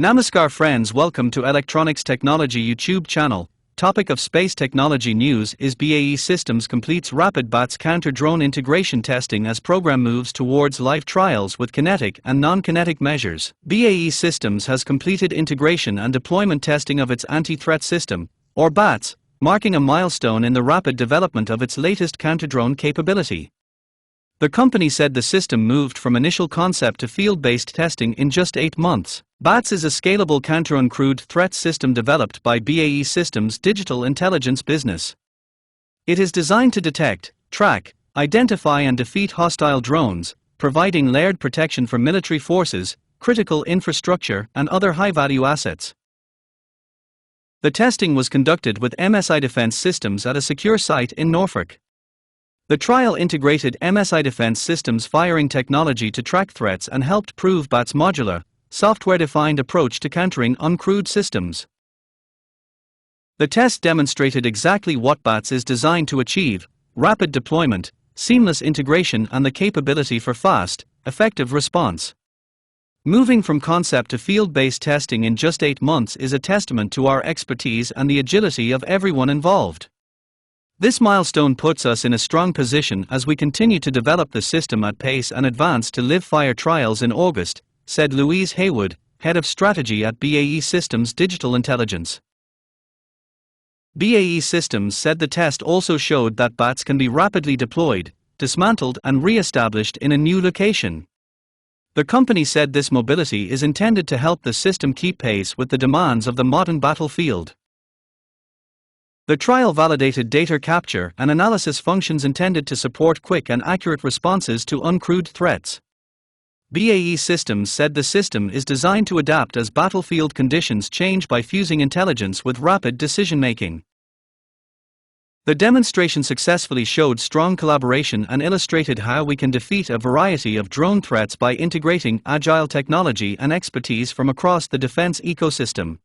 Namaskar friends, welcome to Electronics Technology YouTube channel. Topic of space technology news is BAE Systems completes rapid BATS counter-drone integration testing as program moves towards live trials with kinetic and non-kinetic measures. BAE Systems has completed integration and deployment testing of its anti-threat system, or BATS, marking a milestone in the rapid development of its latest counter-drone capability. The company said the system moved from initial concept to field-based testing in just 8 months. BATS is a scalable counter-uncrewed threat system developed by BAE Systems' digital intelligence business. It is designed to detect, track, identify and defeat hostile drones, providing layered protection for military forces, critical infrastructure and other high-value assets. The testing was conducted with MSI Defence Systems at a secure site in Norfolk. The trial integrated MSI Defence Systems' firing technology to track threats and helped prove BATS' modular, software-defined approach to countering uncrewed systems. The test demonstrated exactly what BATS is designed to achieve: rapid deployment, seamless integration and the capability for fast, effective response. Moving from concept to field-based testing in just 8 months is a testament to our expertise and the agility of everyone involved. This milestone puts us in a strong position as we continue to develop the system at pace and advance to live-fire trials in August, said Louise Haywood, head of strategy at BAE Systems Digital Intelligence. BAE Systems said the test also showed that BATS can be rapidly deployed, dismantled and re-established in a new location. The company said this mobility is intended to help the system keep pace with the demands of the modern battlefield. The trial validated data capture and analysis functions intended to support quick and accurate responses to uncrewed threats. BAE Systems said the system is designed to adapt as battlefield conditions change by fusing intelligence with rapid decision-making. The demonstration successfully showed strong collaboration and illustrated how we can defeat a variety of drone threats by integrating agile technology and expertise from across the defense ecosystem.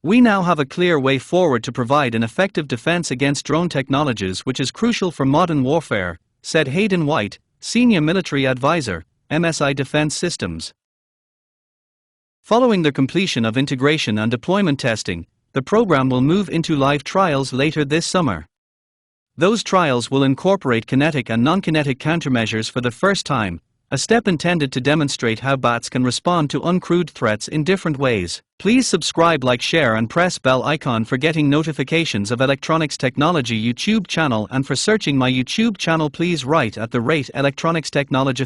We now have a clear way forward to provide an effective defense against drone technologies, which is crucial for modern warfare, said Hayden White, Senior Military Advisor, MSI Defence Systems. Following the completion of integration and deployment testing, the program will move into live trials later this summer. Those trials will incorporate kinetic and non-kinetic countermeasures for the first time, a step intended to demonstrate how BATS can respond to uncrewed threats in different ways. Please subscribe, like, share and press bell icon for getting notifications of Electronics Technology YouTube channel, and for searching my YouTube channel please write @Electronics Technology.